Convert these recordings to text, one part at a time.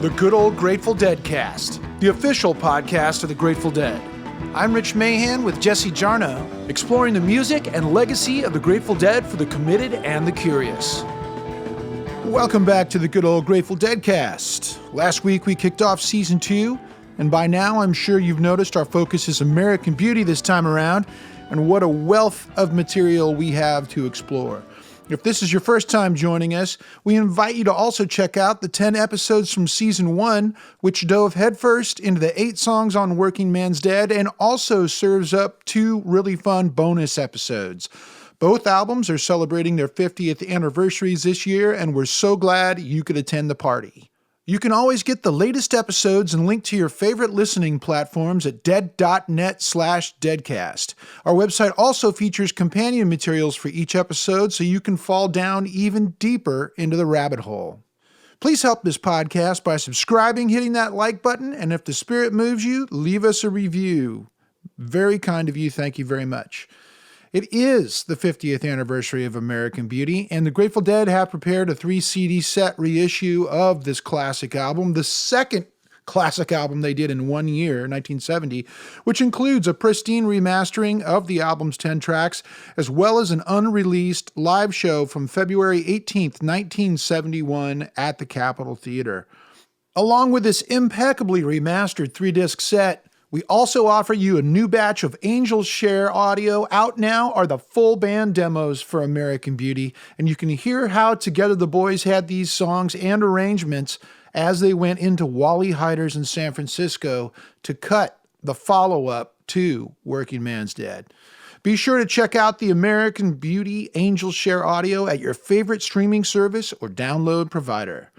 The Good Old Grateful Deadcast, the official podcast of the Grateful Dead. I'm Rich Mahan with Jesse Jarnow, exploring the music and legacy of the Grateful Dead for the committed and the curious. Welcome back to the Good Old Grateful Deadcast. Last week we kicked off Season 2, and by now I'm sure you've noticed our focus is American Beauty this time around, and what a wealth of material we have to explore. If this is your first time joining us, we invite you to also check out the 10 episodes from Season 1, which dove headfirst into the 8 songs on Working Man's Dead and also serves up 2 really fun bonus episodes. Both albums are celebrating their 50th anniversaries this year, and we're so glad you could attend the party. You can always get the latest episodes and link to your favorite listening platforms at dead.net/deadcast. Our website also features companion materials for each episode so you can fall down even deeper into the rabbit hole. Please help this podcast by subscribing, hitting that like button, and if the spirit moves you, leave us a review. Very kind of you. Thank you very much. It is the 50th anniversary of American Beauty, and the Grateful Dead have prepared a 3-CD set reissue of this classic album, the second classic album they did in 1 year, 1970, which includes a pristine remastering of the album's 10 tracks, as well as an unreleased live show from February 18th, 1971 at the Capitol Theater. Along with this impeccably remastered 3-disc set, we also offer you a new batch of Angels Share audio. Out now are the full band demos for American Beauty, and you can hear how together the boys had these songs and arrangements as they went into Wally Heider's in San Francisco to cut the follow-up to Working Man's Dead. Be sure to check out the American Beauty Angels Share audio at your favorite streaming service or download provider.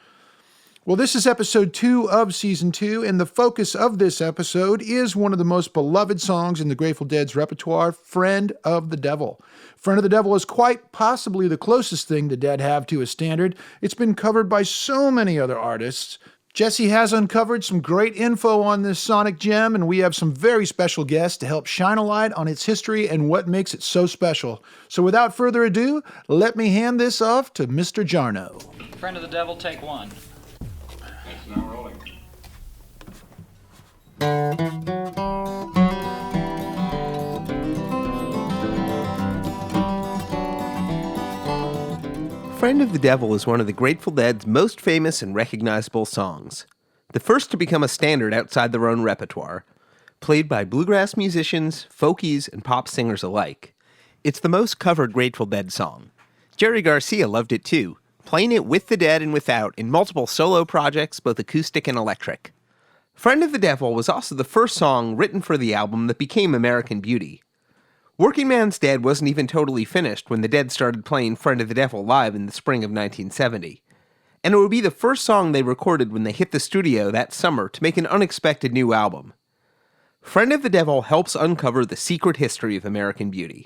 Well, this is episode 2 of Season 2, and the focus of this episode is one of the most beloved songs in the Grateful Dead's repertoire, Friend of the Devil. Friend of the Devil is quite possibly the closest thing the Dead have to a standard. It's been covered by so many other artists. Jesse has uncovered some great info on this sonic gem, and we have some very special guests to help shine a light on its history and what makes it so special. So without further ado, let me hand this off to Mr. Jarnow. Friend of the Devil, take 1. Now rolling. Friend of the Devil is one of the Grateful Dead's most famous and recognizable songs. The first to become a standard outside their own repertoire, played by bluegrass musicians, folkies, and pop singers alike. It's the most covered Grateful Dead song. Jerry Garcia loved it too, playing it with the Dead and without in multiple solo projects, both acoustic and electric. Friend of the Devil was also the first song written for the album that became American Beauty. Working Man's Dead wasn't even totally finished when the Dead started playing Friend of the Devil live in the spring of 1970. And it would be the first song they recorded when they hit the studio that summer to make an unexpected new album. Friend of the Devil helps uncover the secret history of American Beauty.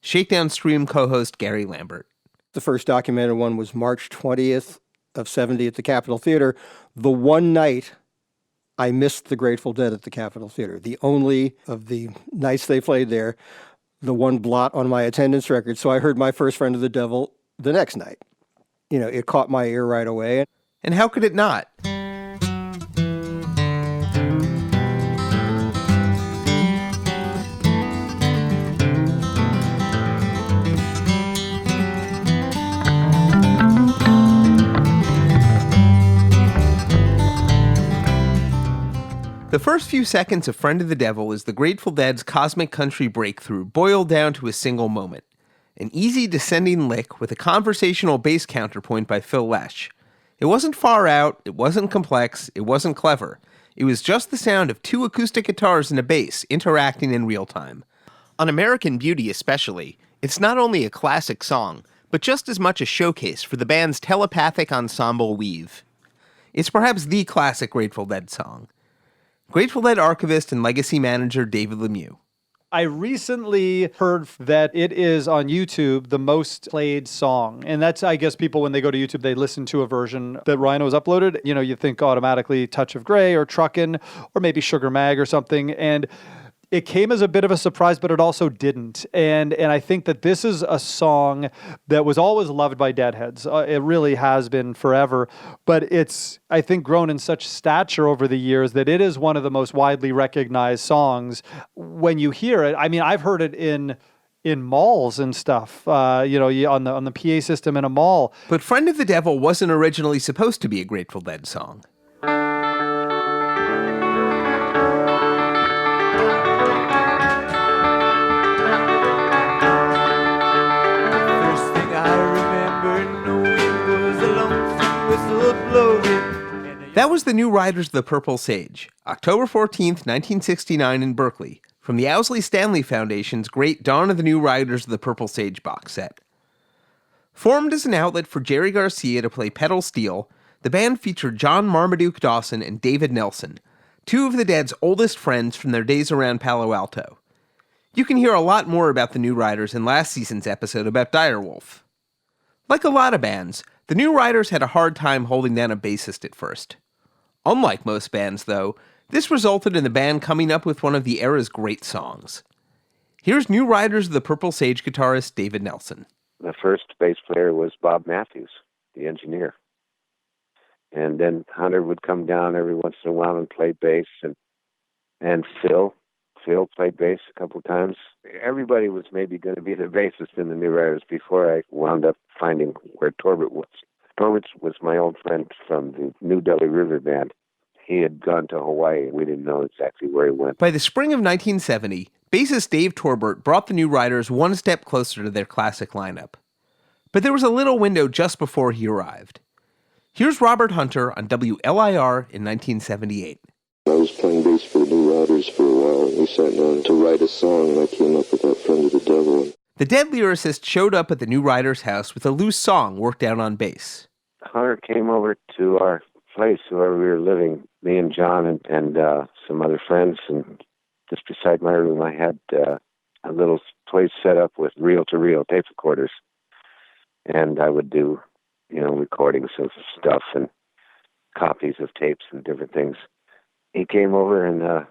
Shakedown Stream co-host Gary Lambert. The first documented one was March 20th of 70 at the Capitol Theater. The one night I missed the Grateful Dead at the Capitol Theater. The only of the nights they played there, the one blot on my attendance record. So I heard my first Friend of the Devil the next night. You know, it caught my ear right away. And how could it not? The first few seconds of Friend of the Devil is the Grateful Dead's cosmic country breakthrough, boiled down to a single moment. An easy descending lick with a conversational bass counterpoint by Phil Lesh. It wasn't far out, it wasn't complex, it wasn't clever. It was just the sound of 2 acoustic guitars and a bass interacting in real time. On American Beauty especially, it's not only a classic song, but just as much a showcase for the band's telepathic ensemble weave. It's perhaps the classic Grateful Dead song. Grateful Dead archivist and legacy manager David Lemieux. I recently heard that it is on YouTube the most played song. And that's, I guess, people, when they go to YouTube, they listen to a version that Rhino has uploaded. You know, you think automatically Touch of Grey or Truckin' or maybe Sugar Mag or something. And it came as a bit of a surprise, but it also didn't. And I think that this is a song that was always loved by Deadheads. It really has been forever. But it's, I think, grown in such stature over the years that it is one of the most widely recognized songs. When you hear it, I mean, I've heard it in malls and stuff, on the PA system in a mall. But Friend of the Devil wasn't originally supposed to be a Grateful Dead song. That was the New Riders of the Purple Sage, October 14th, 1969 in Berkeley, from the Owsley Stanley Foundation's great Dawn of the New Riders of the Purple Sage box set. Formed as an outlet for Jerry Garcia to play pedal steel, the band featured John Marmaduke Dawson and David Nelson, two of the Dead's oldest friends from their days around Palo Alto. You can hear a lot more about the New Riders in last season's episode about Direwolf. Like a lot of bands, the New Riders had a hard time holding down a bassist at first. Unlike most bands, though, this resulted in the band coming up with one of the era's great songs. Here's New Riders of the Purple Sage guitarist David Nelson. The first bass player was Bob Matthews, the engineer. And then Hunter would come down every once in a while and play bass, and Phil played bass a couple of times. Everybody was maybe going to be the bassist in the New Riders before I wound up finding where Torbert was. Torbert was my old friend from the New Delhi River Band. He had gone to Hawaii. We didn't know exactly where he went. By the spring of 1970, bassist Dave Torbert brought the New Riders one step closer to their classic lineup. But there was a little window just before he arrived. Here's Robert Hunter on WLIR in 1978. I was playing bass for the New Riders for a while, and we sat down to write a song, and I came up with that Friend of the Devil. The Dead lyricist showed up at the New Riders' house with a loose song worked out on bass. Hunter came over to our place where we were living, me and John and some other friends, and just beside my room I had a little place set up with reel-to-reel tape recorders, and I would do, recordings of stuff and copies of tapes and different things. He came over and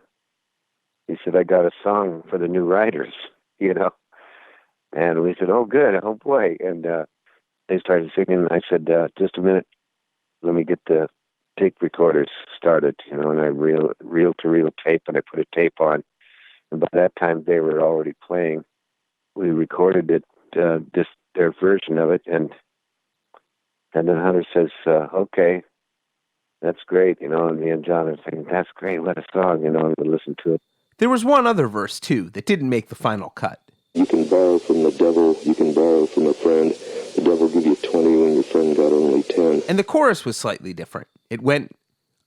he said, I got a song for the New Riders, And we said, oh, good, oh, boy. And they started singing. I said, just a minute, let me get the tape recorders started, and I reel-to-reel tape, and I put a tape on. And by that time, they were already playing. We recorded it, just their version of it, and then Hunter says, okay, that's great, and me and John are saying, that's great, what a song, and we listen to it. There was one other verse, too, that didn't make the final cut. You can borrow from the devil, you can borrow from a friend. The devil give you 20 when your friend got only 10. And the chorus was slightly different. It went,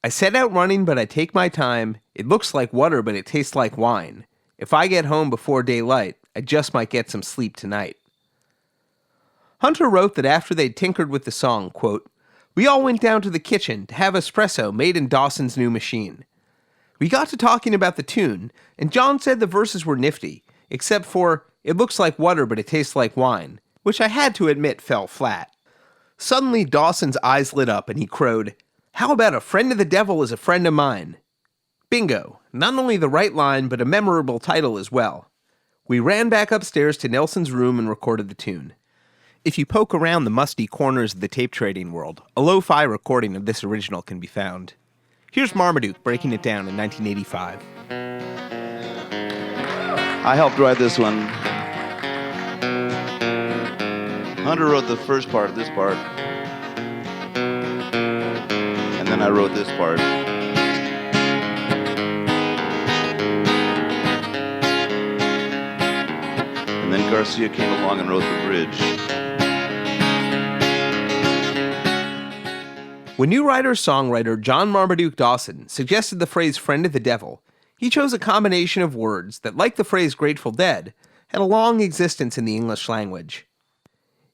I set out running, but I take my time. It looks like water, but it tastes like wine. If I get home before daylight, I just might get some sleep tonight. Hunter wrote that after they'd tinkered with the song, quote, we all went down to the kitchen to have espresso made in Dawson's new machine. We got to talking about the tune, and John said the verses were nifty, except for, it looks like water, but it tastes like wine, which I had to admit fell flat. Suddenly, Dawson's eyes lit up, and he crowed, how about a friend of the devil is a friend of mine? Bingo. Not only the right line, but a memorable title as well. We ran back upstairs to Nelson's room and recorded the tune. If you poke around the musty corners of the tape trading world, a lo-fi recording of this original can be found. Here's Marmaduke breaking it down in 1985. I helped write this one. Hunter wrote the first part, this part. And then I wrote this part. And then Garcia came along and wrote the bridge. When New Riders songwriter John Marmaduke Dawson suggested the phrase friend of the devil, he chose a combination of words that, like the phrase Grateful Dead, had a long existence in the English language.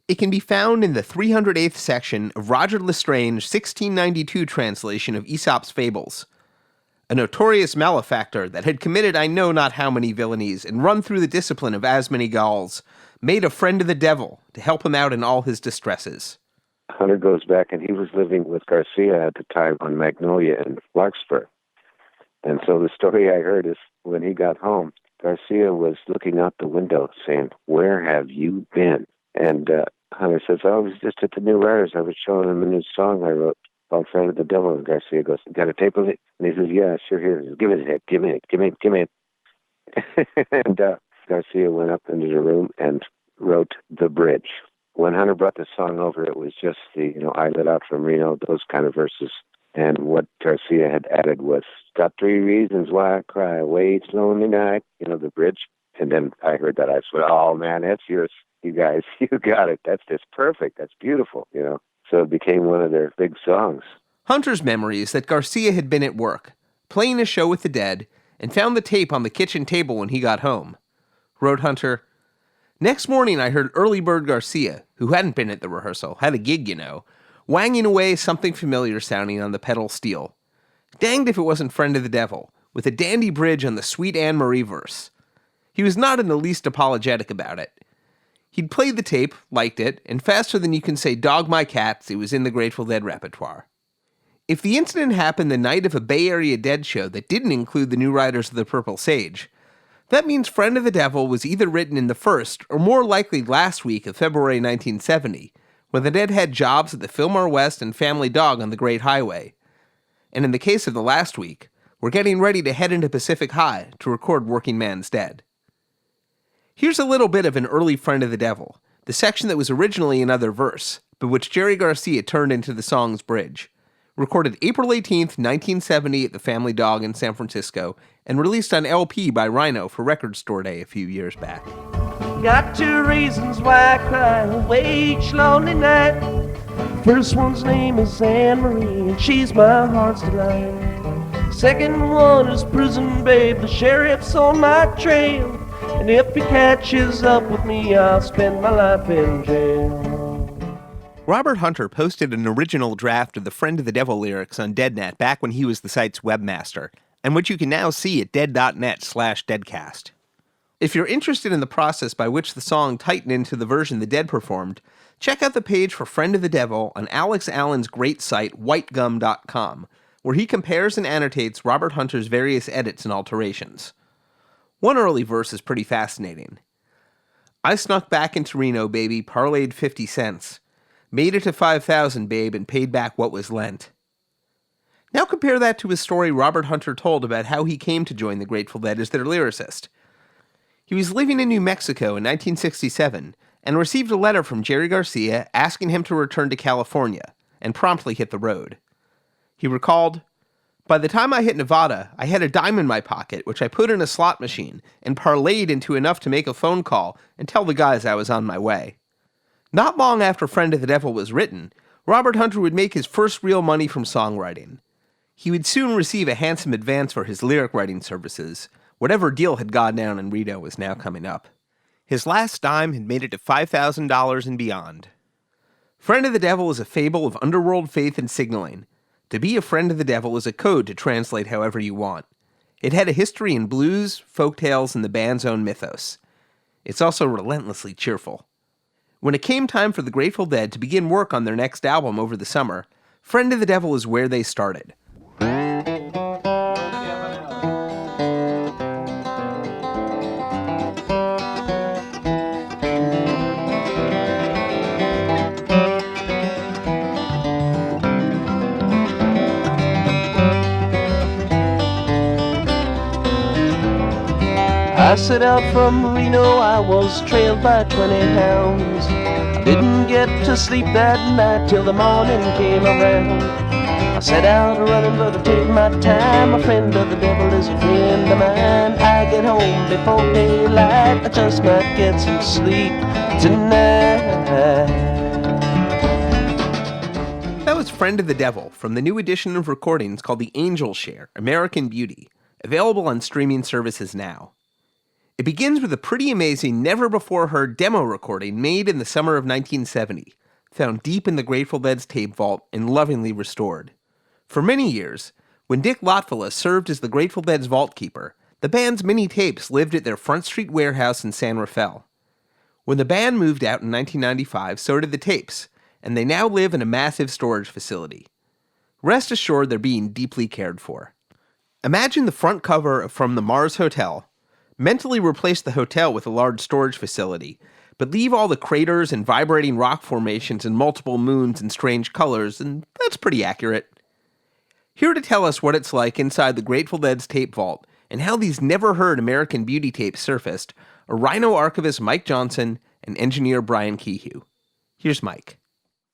It can be found in the 308th section of Roger Lestrange's 1692 translation of Aesop's Fables. A notorious malefactor that had committed I know not how many villainies and run through the discipline of as many Gauls, made a friend of the devil to help him out in all his distresses. Hunter goes back, and he was living with Garcia at the time on Magnolia and Larkspur. And so the story I heard is when he got home, Garcia was looking out the window saying, "Where have you been?" And Hunter says, "I was just at the New Writers. I was showing him a new song I wrote called Friend of the Devil." And Garcia goes, "You got a tape of it?" And he says, "Yeah, sure, here. Give me the tape. Give me it. And Garcia went up into the room and wrote The Bridge. When Hunter brought the song over, it was just the, I lit out from Reno, those kind of verses. And what Garcia had added was, "Got 3 reasons why I cry away each lonely night," The Bridge. And then I heard that. I said, "Oh, man, that's yours. You guys, you got it. That's just perfect. That's beautiful, So it became one of their big songs. Hunter's memory is that Garcia had been at work, playing a show with the Dead, and found the tape on the kitchen table when he got home. Wrote Hunter, "Next morning I heard Early Bird Garcia, who hadn't been at the rehearsal, had a gig, wanging away something familiar sounding on the pedal steel. Danged if it wasn't Friend of the Devil, with a dandy bridge on the Sweet Anne Marie verse. He was not in the least apologetic about it. He'd played the tape, liked it, and faster than you can say dog my cats, it was in the Grateful Dead repertoire. If the incident happened the night of a Bay Area Dead show that didn't include the New Riders of the Purple Sage, that means Friend of the Devil was either written in the first, or more likely last week of February 1970, when the Dead had jobs at the Fillmore West and Family Dog on the Great Highway. And in the case of the last week, we're getting ready to head into Pacific High to record Working Man's Dead. Here's a little bit of an early Friend of the Devil, the section that was originally another verse, but which Jerry Garcia turned into the song's bridge. Recorded April 18th, 1970 at the Family Dog in San Francisco, and released on LP by Rhino for Record Store Day a few years back. Got 2 reasons why I cry away each lonely night. First one's name is Anne Marie, and she's my heart's delight. Second one is Prison Babe, the sheriff's on my trail. And if he catches up with me, I'll spend my life in jail. Robert Hunter posted an original draft of the Friend of the Devil lyrics on DeadNet back when he was the site's webmaster, and which you can now see at dead.net/Deadcast. If you're interested in the process by which the song tightened into the version the Dead performed, check out the page for Friend of the Devil on Alex Allen's great site, whitegum.com, where he compares and annotates Robert Hunter's various edits and alterations. One early verse is pretty fascinating. "I snuck back into Reno, baby, parlayed 50 cents. Made it to 5,000, babe, and paid back what was lent." Now compare that to a story Robert Hunter told about how he came to join the Grateful Dead as their lyricist. He was living in New Mexico in 1967 and received a letter from Jerry Garcia asking him to return to California, and promptly hit the road. He recalled, "By the time I hit Nevada, I had a dime in my pocket, which I put in a slot machine and parlayed into enough to make a phone call and tell the guys I was on my way." Not long after Friend of the Devil was written, Robert Hunter would make his first real money from songwriting. He would soon receive a handsome advance for his lyric writing services. Whatever deal had gone down in Reno was now coming up. His last dime had made it to $5,000 and beyond. Friend of the Devil is a fable of underworld faith and signaling. To be a friend of the devil is a code to translate however you want. It had a history in blues, folktales, and the band's own mythos. It's also relentlessly cheerful. When it came time for the Grateful Dead to begin work on their next album over the summer, Friend of the Devil is where they started. I set out from Reno, I was trailed by 20 hounds. I didn't get to sleep that night till the morning came around. I set out running but I take my time. A friend of the devil is a friend of mine. I get home before daylight, I just might get some sleep tonight. That was Friend of the Devil from the new edition of recordings called The Angel Share, American Beauty, available on streaming services now. It begins with a pretty amazing, never-before-heard demo recording made in the summer of 1970, found deep in the Grateful Dead's tape vault and lovingly restored. For many years, when Dick Lotfula served as the Grateful Dead's vault keeper, the band's mini tapes lived at their Front Street warehouse in San Rafael. When the band moved out in 1995, so did the tapes, and they now live in a massive storage facility. Rest assured they're being deeply cared for. Imagine the front cover of From the Mars Hotel, mentally replace the hotel with a large storage facility, but leave all the craters and vibrating rock formations and multiple moons in strange colors, and that's pretty accurate. Here to tell us what it's like inside the Grateful Dead's tape vault and how these never-heard American Beauty tapes surfaced are Rhino archivist Mike Johnson and engineer Brian Kehew. Here's Mike.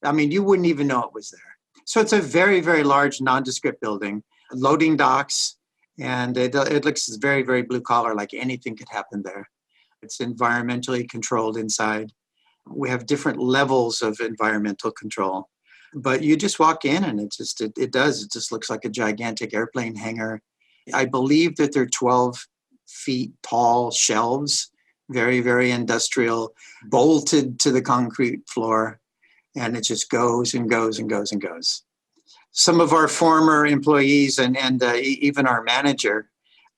I mean, you wouldn't even know it was there. So it's a very, very large nondescript building, loading docks, and it looks very, very blue collar, like anything could happen there. It's environmentally controlled inside. We have different levels of environmental control. But you just walk in and it just looks like a gigantic airplane hangar. I believe that they're 12 feet tall shelves, very, very industrial, bolted to the concrete floor. And it just goes and goes and goes and goes. Some of our former employees and even our manager,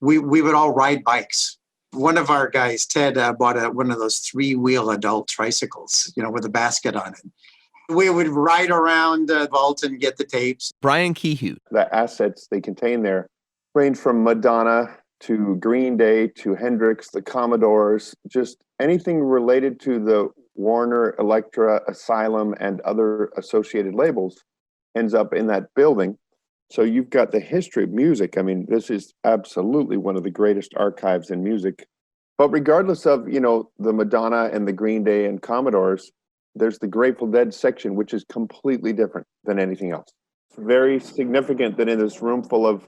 we would all ride bikes. One of our guys, Ted, bought one of those 3-wheel adult tricycles, with a basket on it. We would ride around the vault and get the tapes. Brian Kehew. The assets they contain there range from Madonna to Green Day to Hendrix, the Commodores, just anything related to the Warner, Elektra, Asylum, and other associated labels ends up in that building. So you've got the history of music. I mean, this is absolutely one of the greatest archives in music. But regardless of, the Madonna and the Green Day and Commodores, there's the Grateful Dead section, which is completely different than anything else. It's very significant that in this room full of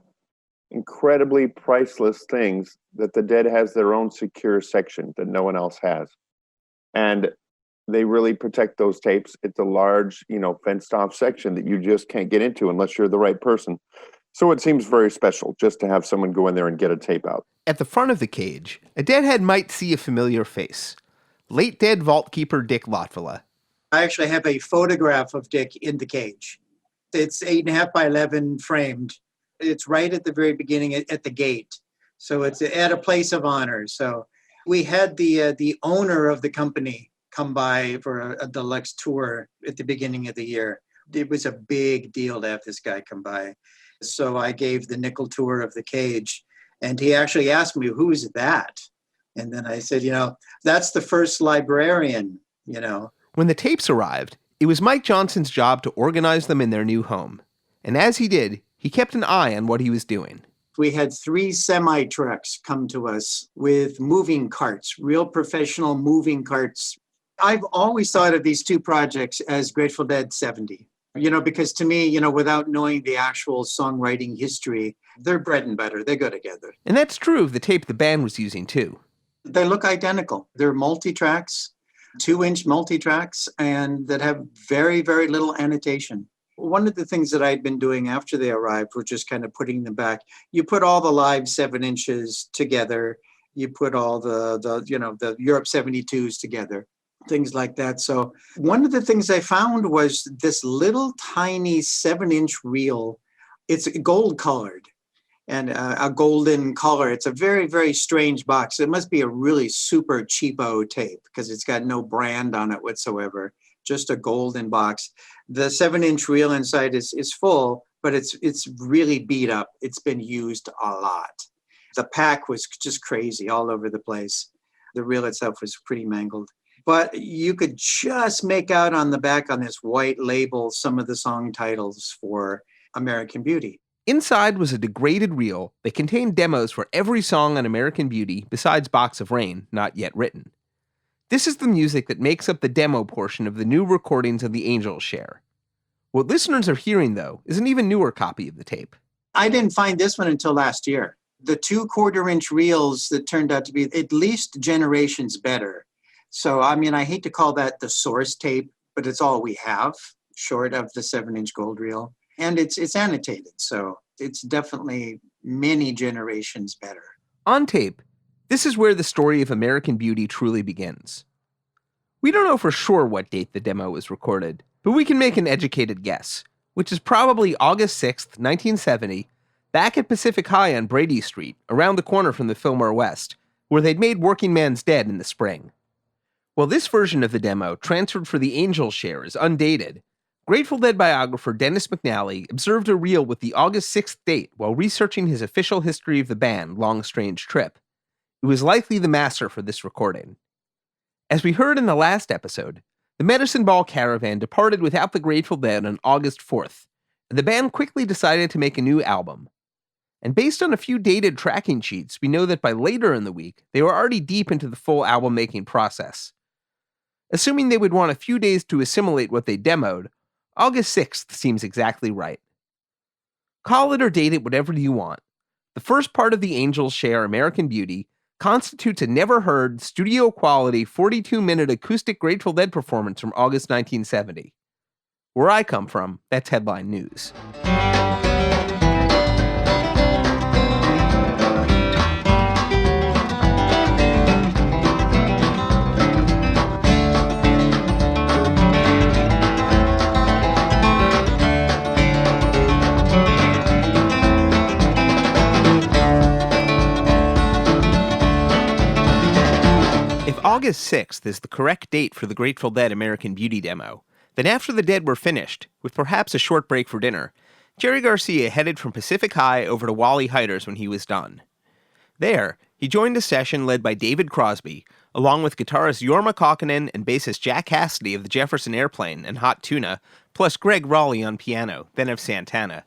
incredibly priceless things, that the Dead has their own secure section that no one else has. And they really protect those tapes. It's a large, fenced off section that you just can't get into unless you're the right person. So it seems very special just to have someone go in there and get a tape out. At the front of the cage, a Deadhead might see a familiar face. Late Dead vault keeper Dick Lotvilla. I actually have a photograph of Dick in the cage. It's 8.5 by 11 framed. It's right at the very beginning at the gate. So it's at a place of honor. So we had the owner of the company come by for a deluxe tour at the beginning of the year. It was a big deal to have this guy come by. So I gave the nickel tour of the cage, and he actually asked me, "Who's that?" And then I said, that's the first librarian, When the tapes arrived, it was Mike Johnson's job to organize them in their new home. And as he did, he kept an eye on what he was doing. We had 3 semi-trucks come to us with moving carts, real professional moving carts. I've always thought of these 2 projects as Grateful Dead 70, because to me, without knowing the actual songwriting history, they're bread and butter. They go together. And that's true of the tape the band was using too. They look identical. They're multi-tracks, 2-inch multi-tracks, and that have very, very little annotation. One of the things that I'd been doing after they arrived was just kind of putting them back. You put all the live 7 inches together. You put all the Europe 72s together, things like that. So one of the things I found was this little tiny 7-inch reel. It's gold colored and a golden color. It's a very, very strange box. It must be a really super cheapo tape because it's got no brand on it whatsoever, just a golden box. The 7-inch reel inside is full, but it's really beat up. It's been used a lot. The pack was just crazy all over the place. The reel itself was pretty mangled. But you could just make out on the back on this white label some of the song titles for American Beauty. Inside was a degraded reel that contained demos for every song on American Beauty besides Box of Rain, not yet written. This is the music that makes up the demo portion of the new recordings of the Angels share. What listeners are hearing, though, is an even newer copy of the tape. I didn't find this one until last year. The 2 1/4-inch reels that turned out to be at least generations better. So, I hate to call that the source tape, but it's all we have, short of the 7-inch gold reel. And it's annotated, so it's definitely many generations better. On tape, this is where the story of American Beauty truly begins. We don't know for sure what date the demo was recorded, but we can make an educated guess, which is probably August 6th, 1970, back at Pacific High on Brady Street, around the corner from the Fillmore West, where they'd made Working Man's Dead in the spring. While this version of the demo, transferred for the Angels share, is undated, Grateful Dead biographer Dennis McNally observed a reel with the August 6th date while researching his official history of the band, Long Strange Trip. It was likely the master for this recording. As we heard in the last episode, the Medicine Ball Caravan departed without the Grateful Dead on August 4th, and the band quickly decided to make a new album. And based on a few dated tracking sheets, we know that by later in the week, they were already deep into the full album-making process. Assuming they would want a few days to assimilate what they demoed, August 6th seems exactly right. Call it or date it whatever you want. The first part of the Angels' share, American Beauty, constitutes a never-heard, studio-quality, 42-minute acoustic Grateful Dead performance from August 1970. Where I come from, that's headline news. If August 6th is the correct date for the Grateful Dead American Beauty demo, then after the Dead were finished, with perhaps a short break for dinner, Jerry Garcia headed from Pacific High over to Wally Heider's when he was done. There, he joined a session led by David Crosby, along with guitarist Jorma Kaukonen and bassist Jack Cassidy of the Jefferson Airplane and Hot Tuna, plus Greg Raleigh on piano, then of Santana.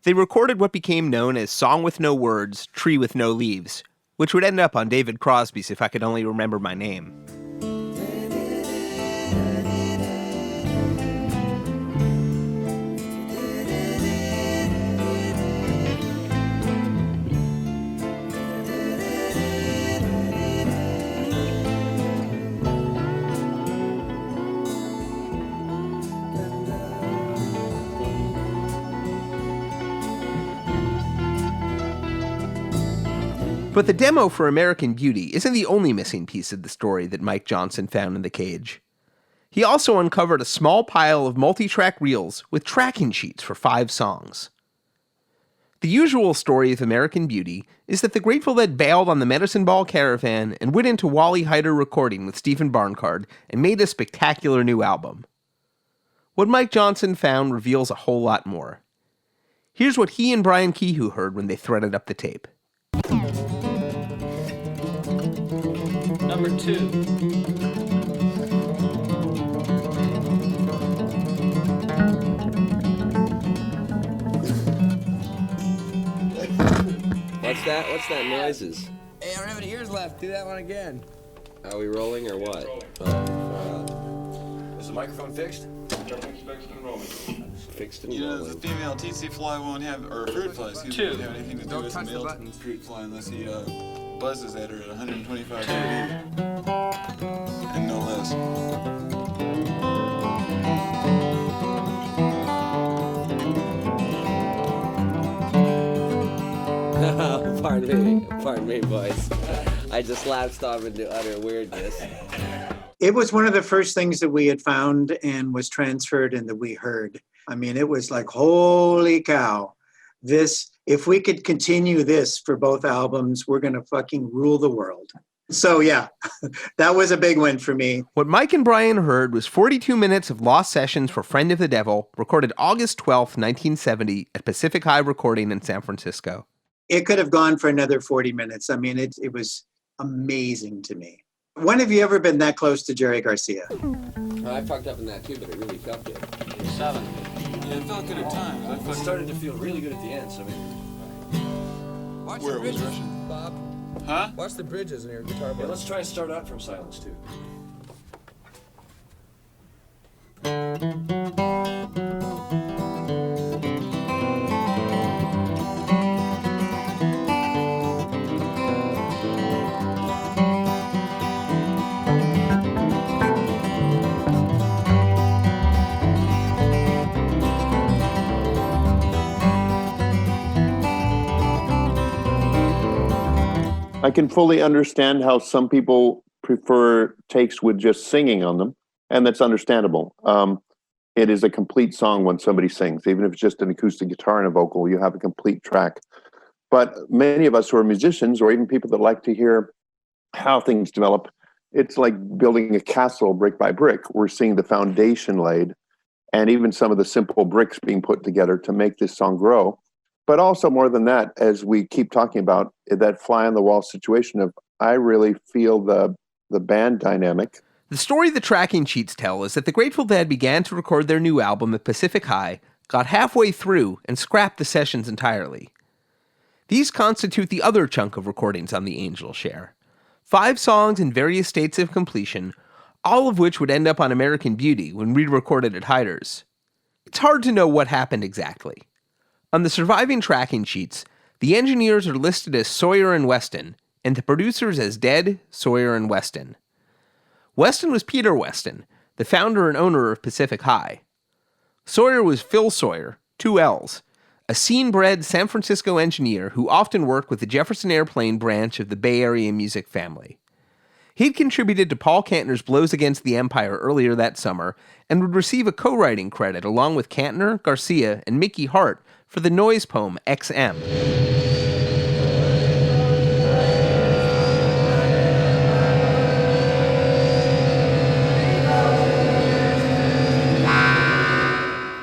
They recorded what became known as Song with No Words, Tree with No Leaves, which would end up on David Crosby's If I Could Only Remember My Name. But the demo for American Beauty isn't the only missing piece of the story that Mike Johnson found in the cage. He also uncovered a small pile of multi-track reels with tracking sheets for 5 songs. The usual story of American Beauty is that the Grateful Dead bailed on the Medicine Ball Caravan and went into Wally Heider recording with Stephan Barncard and made a spectacular new album. What Mike Johnson found reveals a whole lot more. Here's what he and Brian Kehew heard when they threaded up the tape. Number 2. What's that? What's that noises? Hey, I don't have any ears left. Do that one again. Are we rolling or what? Is the microphone fixed? Everything's fixed and rolling. Fixed and You know, rolling. the female TC fly won't have, or fruit fly, excuse me, 2. won't have anything to do Don't with the touch the male buttons. fruit fly unless he buzzes at her at 125 dB. And no less. Pardon me, boys. I just lapsed off into utter weirdness. It was one of the first things that we had found and was transferred and that we heard. I mean, it was like, holy cow. If we could continue this for both albums, we're going to fucking rule the world. So yeah, that was a big win for me. What Mike and Brian heard was 42 minutes of lost sessions for Friend of the Devil, recorded August 12th, 1970 at Pacific High Recording in San Francisco. It could have gone for another 40 minutes. I mean, it was amazing to me. When have you ever been that close to Jerry Garcia? I fucked up in that too, but it really felt good. 7. Yeah, it felt good at times. It started to feel really good at the end, so maybe. Watch Where the it was bridges, Russian. Bob. Huh? Watch the bridges in your guitar. Yeah, let's try and start out from silence, too. I can fully understand how some people prefer takes with just singing on them, and that's understandable. It is a complete song when somebody sings, even if it's just an acoustic guitar and a vocal, you have a complete track. But many of us who are musicians, or even people that like to hear how things develop, it's like building a castle brick by brick. We're seeing the foundation laid, and even some of the simple bricks being put together to make this song grow. But also more than that, as we keep talking about that fly on the wall situation of I really feel the band dynamic. The story the tracking sheets tell is that the Grateful Dead began to record their new album at Pacific High, got halfway through, and scrapped the sessions entirely. These constitute the other chunk of recordings on the Angel share. 5 songs in various states of completion, all of which would end up on American Beauty when re-recorded at Hyder's. It's hard to know what happened exactly. On the surviving tracking sheets, the engineers are listed as Sawyer and Weston, and the producers as Dead, Sawyer, and Weston. Weston was Peter Weston, the founder and owner of Pacific High. Sawyer was Phil Sawyer, 2 L's, a scene-bred San Francisco engineer who often worked with the Jefferson Airplane branch of the Bay Area music family. He'd contributed to Paul Kantner's Blows Against the Empire earlier that summer and would receive a co-writing credit along with Kantner, Garcia, and Mickey Hart for the noise poem XM.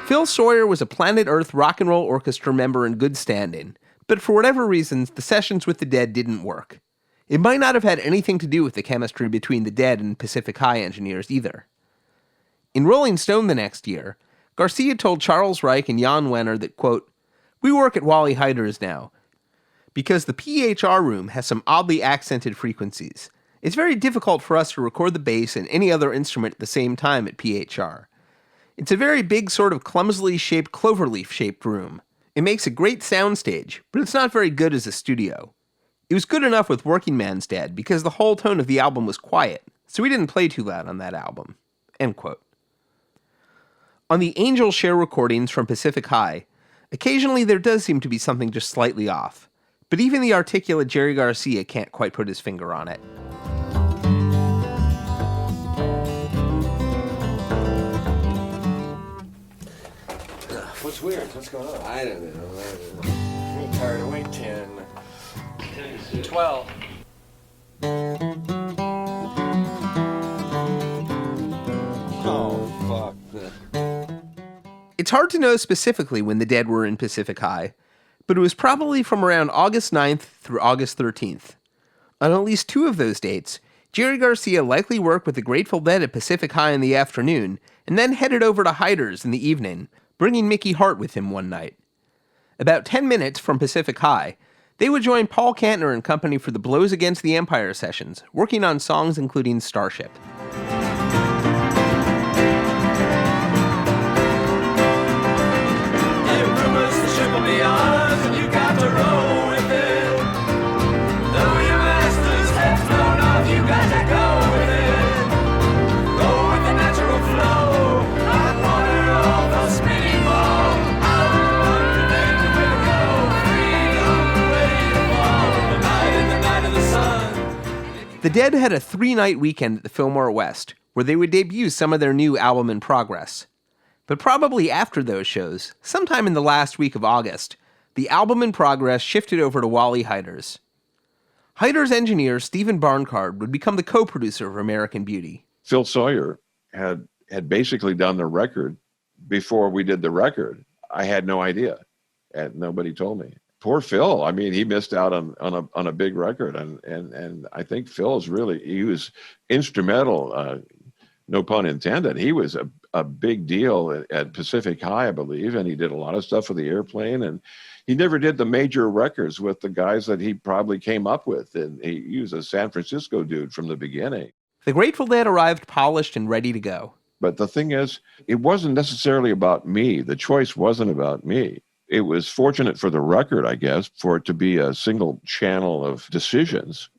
Phil Sawyer was a Planet Earth Rock and Roll Orchestra member in good standing, but for whatever reasons, the sessions with the Dead didn't work. It might not have had anything to do with the chemistry between the Dead and Pacific High engineers either. In Rolling Stone the next year, Garcia told Charles Reich and Jan Wenner that, quote, "We work at Wally Heider's now, because the PHR room has some oddly accented frequencies. It's very difficult for us to record the bass and any other instrument at the same time at PHR. It's a very big sort of clumsily shaped cloverleaf-shaped room. It makes a great soundstage, but it's not very good as a studio. It was good enough with Working Man's Dead because the whole tone of the album was quiet, so we didn't play too loud on that album." End quote. On the Angel share recordings from Pacific High, occasionally there does seem to be something just slightly off, but even the articulate Jerry Garcia can't quite put his finger on it. What's weird? What's going on? I don't know. I'm tired of waiting. 10, 12. Oh, fuck. It's hard to know specifically when the Dead were in Pacific High, but it was probably from around August 9th through August 13th. On at least 2 of those dates, Jerry Garcia likely worked with the Grateful Dead at Pacific High in the afternoon, and then headed over to Hyder's in the evening, bringing Mickey Hart with him one night. About 10 minutes from Pacific High, they would join Paul Kantner and company for the Blows Against the Empire sessions, working on songs including Starship. The Dead had a 3-night weekend at the Fillmore West, where they would debut some of their new album in progress. But probably after those shows, sometime in the last week of August, the album in progress shifted over to Wally Heider's. Heider's engineer, Stephan Barncard, would become the co-producer of American Beauty. Phil Sawyer had basically done the record before we did the record. I had no idea, and nobody told me. Poor Phil. I mean, he missed out on a big record, and I think he was instrumental. No pun intended. He was a big deal at Pacific High, I believe, and he did a lot of stuff for the Airplane, and he never did the major records with the guys that he probably came up with, and he was a San Francisco dude from the beginning. The Grateful Dead arrived polished and ready to go. But the thing is, it wasn't necessarily about me. The choice wasn't about me. It was fortunate for the record, I guess, for it to be a single channel of decisions.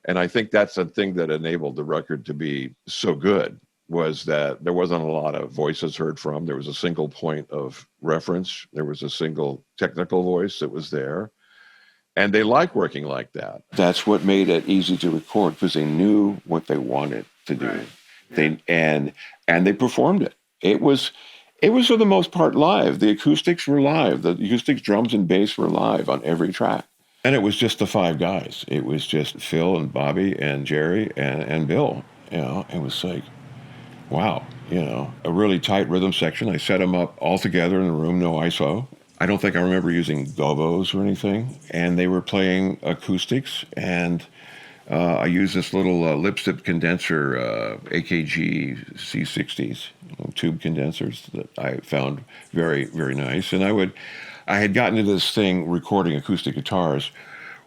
And I think that's the thing that enabled the record to be so good, was that there wasn't a lot of voices heard from. There was a single point of reference. There was a single technical voice that was there. And they liked working like that. That's what made it easy to record, because they knew what they wanted to do. Right. And they performed it. It was for the most part live. The acoustics were live. The acoustics, drums and bass were live on every track. And it was just the 5 guys. It was just Phil and Bobby and Jerry and Bill. You know, it was like, wow, you know, a really tight rhythm section. I set them up all together in a room, no ISO. I don't think I remember using gobos or anything. And they were playing acoustics, and I use this little lip-stip condenser, AKG C60s, tube condensers that I found very, very nice. And I had gotten into this thing recording acoustic guitars.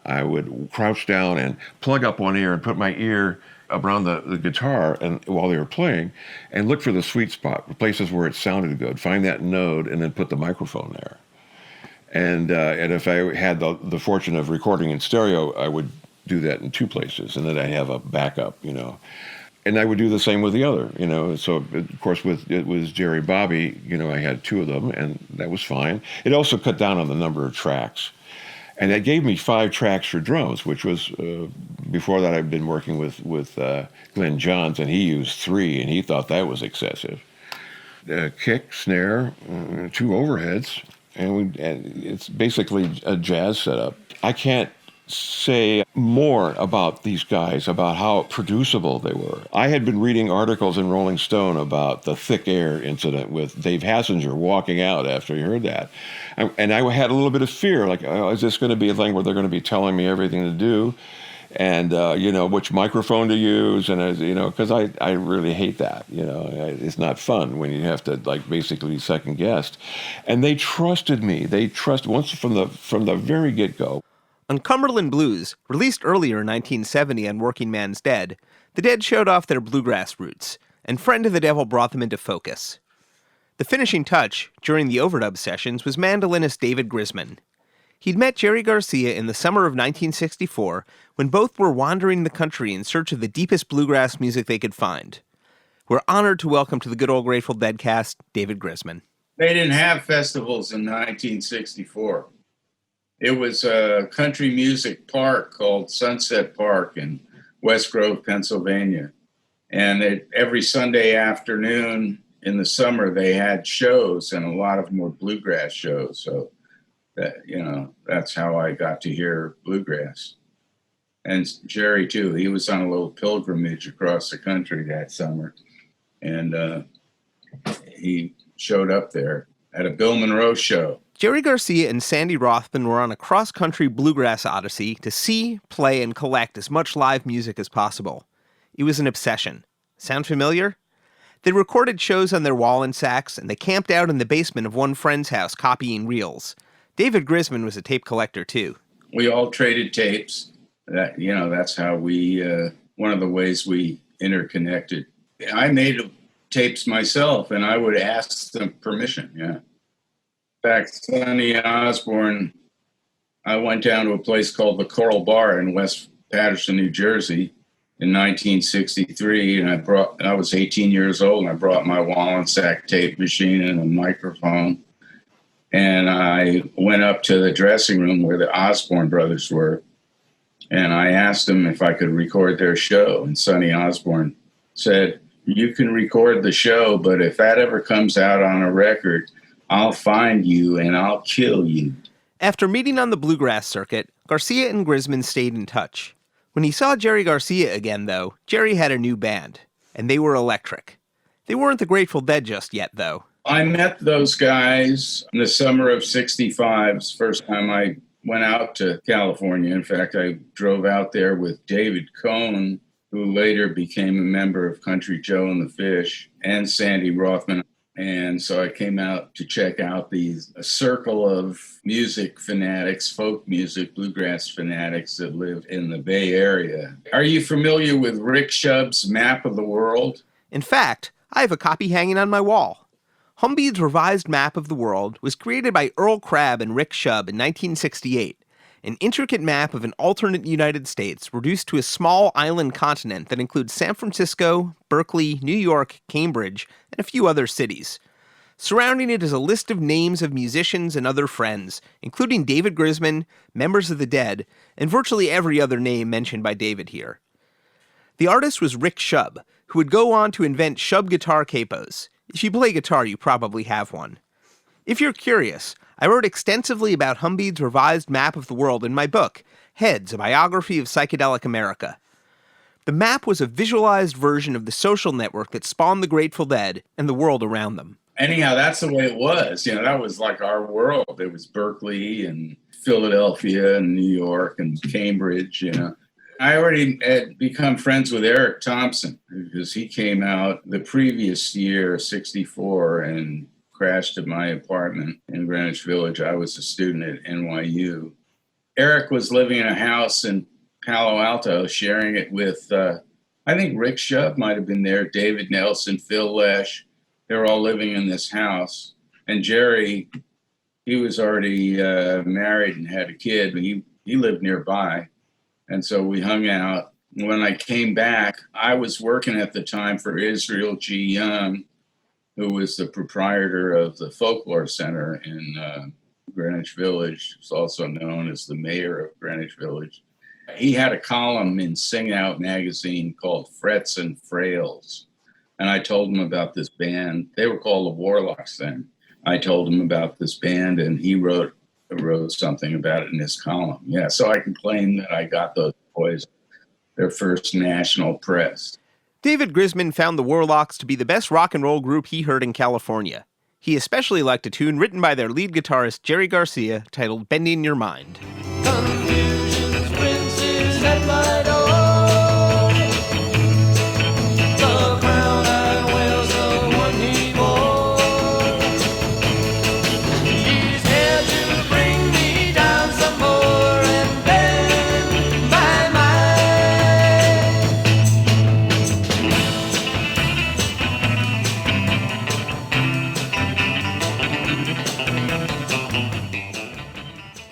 I would crouch down and plug up one ear and put my ear around the guitar and while they were playing and look for the sweet spot, places where it sounded good, find that node and then put the microphone there. And if I had the fortune of recording in stereo, I would do that in two places, and then I have a backup, And I would do the same with the other, So, of course, it was Jerry Bobby, I had two of them, and that was fine. It also cut down on the number of tracks. And that gave me 5 tracks for drums, which was, before that I'd been working with Glenn Johns, and he used 3, and he thought that was excessive. Kick, snare, 2 overheads, and it's basically a jazz setup. I can't say more about these guys, about how producible they were. I had been reading articles in Rolling Stone about the Thick Air incident with Dave Hassinger walking out after he heard that. And I had a little bit of fear, like, oh, is this going to be a thing where they're going to be telling me everything to do? And, which microphone to use, and, because I really hate that, it's not fun when you have to, basically second guess. And they trusted me. Once from the very get-go. On Cumberland Blues, released earlier in 1970 on Working Man's Dead, the Dead showed off their bluegrass roots, and Friend of the Devil brought them into focus. The finishing touch, during the overdub sessions, was mandolinist David Grisman. He'd met Jerry Garcia in the summer of 1964 when both were wandering the country in search of the deepest bluegrass music they could find. We're honored to welcome to the Good Old Grateful Deadcast, David Grisman. They didn't have festivals in 1964. It was a country music park called Sunset Park in West Grove, Pennsylvania. And every Sunday afternoon in the summer, they had shows, and a lot of them were bluegrass shows. So, that's how I got to hear bluegrass. And Jerry, too, he was on a little pilgrimage across the country that summer. And he showed up there at a Bill Monroe show. Jerry Garcia and Sandy Rothman were on a cross-country bluegrass odyssey to see, play, and collect as much live music as possible. It was an obsession. Sound familiar? They recorded shows on their Wallen sax, and they camped out in the basement of one friend's house copying reels. David Grisman was a tape collector, too. We all traded tapes. That's how one of the ways we interconnected. I made tapes myself, and I would ask them permission, yeah. In fact, Sonny Osborne, I went down to a place called the Coral Bar in West Paterson, New Jersey in 1963, and I was 18 years old, and I brought my Wallensack tape machine and a microphone, and I went up to the dressing room where the Osborne brothers were, and I asked them if I could record their show, and Sonny Osborne said, "You can record the show, but if that ever comes out on a record, I'll find you and I'll kill you." After meeting on the bluegrass circuit, Garcia and Grisman stayed in touch. When he saw Jerry Garcia again, though, Jerry had a new band, and they were electric. They weren't the Grateful Dead just yet, though. I met those guys in the summer of '65. It's the first time I went out to California. In fact, I drove out there with David Cohn, who later became a member of Country Joe and the Fish, and Sandy Rothman. And so I came out to check out a circle of music fanatics, folk music, bluegrass fanatics that live in the Bay Area. Are you familiar with Rick Shub's Map of the World? In fact, I have a copy hanging on my wall. Humbede's revised map of the world was created by Earl Crabb and Rick Shub in 1968, an intricate map of an alternate United States reduced to a small island continent that includes San Francisco, Berkeley, New York, Cambridge, and a few other cities. Surrounding it is a list of names of musicians and other friends, including David Grisman, members of the Dead, and virtually every other name mentioned by David here. The artist was Rick Shub, who would go on to invent Shub guitar capos. If you play guitar, you probably have one. If you're curious, I wrote extensively about Humbede's revised map of the world in my book, Heads, a Biography of Psychedelic America. The map was a visualized version of the social network that spawned the Grateful Dead and the world around them. Anyhow, that's the way it was. That was like our world. It was Berkeley and Philadelphia and New York and Cambridge, I already had become friends with Eric Thompson because he came out the previous year, 64, and crashed at my apartment in Greenwich Village. I was a student at NYU. Eric was living in a house in Palo Alto, sharing it with, I think Rick Shove might have been there, David Nelson, Phil Lesh. They were all living in this house. And Jerry, he was already married and had a kid, but he lived nearby. And so we hung out. When I came back, I was working at the time for Israel G. Young, who was the proprietor of the Folklore Center in Greenwich Village. It's also known as the mayor of Greenwich Village. He had a column in Sing Out magazine called Frets and Frails. And I told him about this band. They were called the Warlocks then. I told him about this band, and he wrote something about it in his column. Yeah, so I can claim that I got those boys their first national press. David Grisman found the Warlocks to be the best rock and roll group he heard in California. He especially liked a tune written by their lead guitarist Jerry Garcia titled Bending Your Mind. Confusion's princes at my door. The crown I wear's the one he wore. He's here to bring me down some more and bend my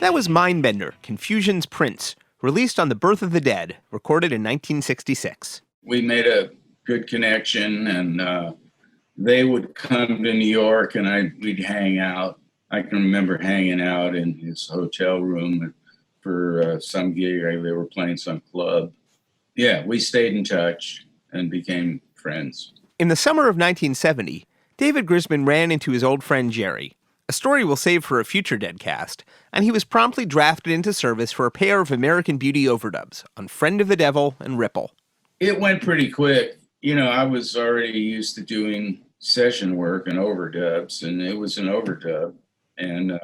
That was Mindbender, Confusion's Prince, released on The Birth of the Dead, recorded in 1966. We made a good connection, and they would come to New York, and we'd hang out. I can remember hanging out in his hotel room for some gig. They were playing some club. Yeah, we stayed in touch and became friends. In the summer of 1970, David Grisman ran into his old friend Jerry, a story we'll save for a future Deadcast, and he was promptly drafted into service for a pair of American Beauty overdubs on Friend of the Devil and Ripple. It went pretty quick. You know, I was already used to doing session work and overdubs, and it was an overdub. And it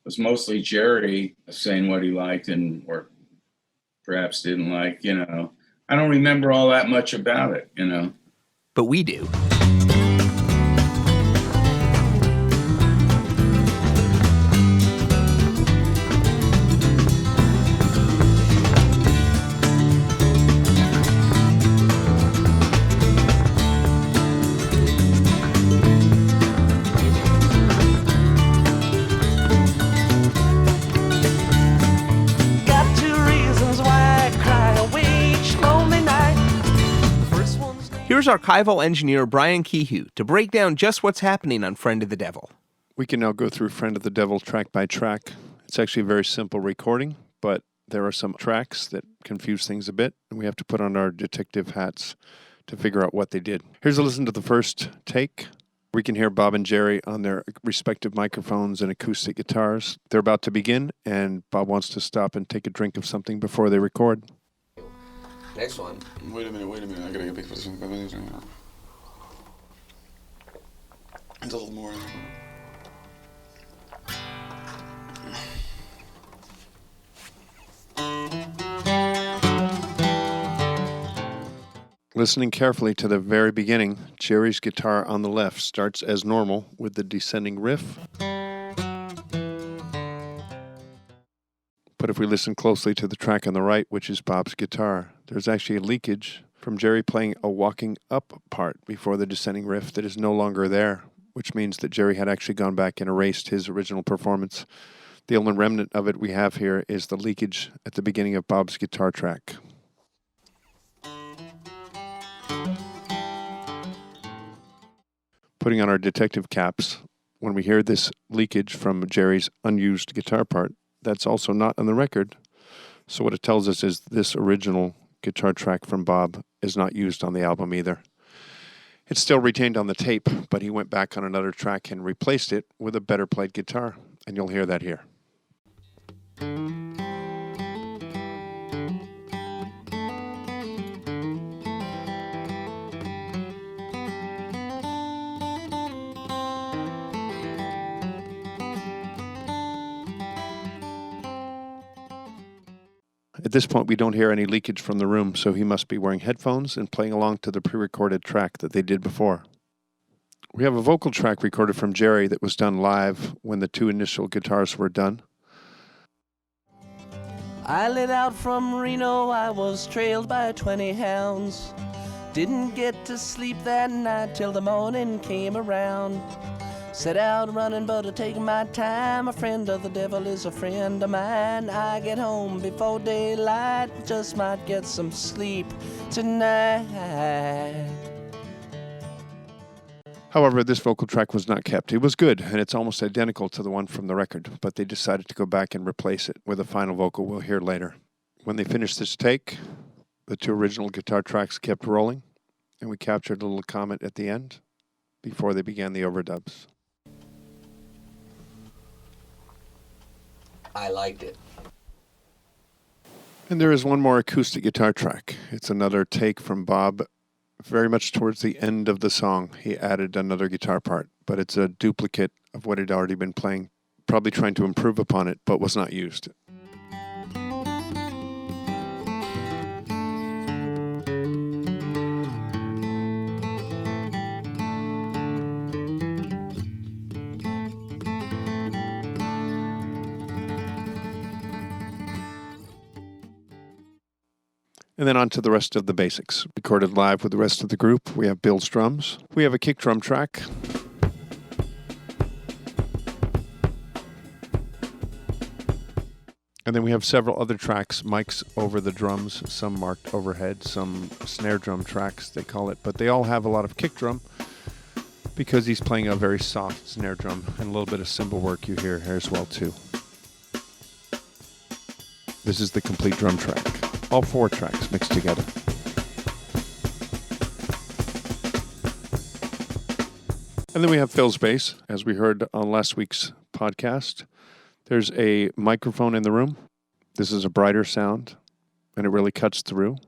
was mostly Jerry saying what he liked and or perhaps didn't like, you know. I don't remember all that much about it, you know. But we do. Here's archival engineer Brian Kehew to break down just what's happening on Friend of the Devil. We can now go through Friend of the Devil track by track. It's actually a very simple recording, but there are some tracks that confuse things a bit, and we have to put on our detective hats to figure out what they did. Here's a listen to the first take. We can hear Bob and Jerry on their respective microphones and acoustic guitars. They're about to begin, and Bob wants to stop and take a drink of something before they record. Next one. Wait a minute. I gotta get big for this one. It's a little more. Listening carefully to the very beginning, Jerry's guitar on the left starts as normal with the descending riff. But if we listen closely to the track on the right, which is Bob's guitar, there's actually a leakage from Jerry playing a walking up part before the descending riff that is no longer there, which means that Jerry had actually gone back and erased his original performance. The only remnant of it we have here is the leakage at the beginning of Bob's guitar track. Putting on our detective caps, when we hear this leakage from Jerry's unused guitar part, that's also not on the record. So what it tells us is this original guitar track from Bob is not used on the album either. It's still retained on the tape, but he went back on another track and replaced it with a better played guitar, and you'll hear that here. At this point, we don't hear any leakage from the room, so he must be wearing headphones and playing along to the pre-recorded track that they did before. We have a vocal track recorded from Jerry that was done live when the two initial guitars were done. I lit out from Reno, I was trailed by 20 hounds. Didn't get to sleep that night till the morning came around. Set out running, but I take my time. A friend of the devil is a friend of mine. I get home before daylight, just might get some sleep tonight. However, this vocal track was not kept. It was good, and it's almost identical to the one from the record, but they decided to go back and replace it with a final vocal we'll hear later. When they finished this take, the two original guitar tracks kept rolling, and we captured a little comment at the end before they began the overdubs. I liked it. And there is one more acoustic guitar track. It's another take from Bob. Very much towards the end of the song, he added another guitar part, but it's a duplicate of what he'd already been playing, probably trying to improve upon it, but was not used. And then on to the rest of the basics. Recorded live with the rest of the group. We have Bill's drums. We have a kick drum track. And then we have several other tracks, mics over the drums, some marked overhead, some snare drum tracks, they call it. But they all have a lot of kick drum because he's playing a very soft snare drum and a little bit of cymbal work you hear here as well too. This is the complete drum track. All four tracks mixed together. And then we have Phil's bass, as we heard on last week's podcast. There's a microphone in the room. This is a brighter sound, and it really cuts through.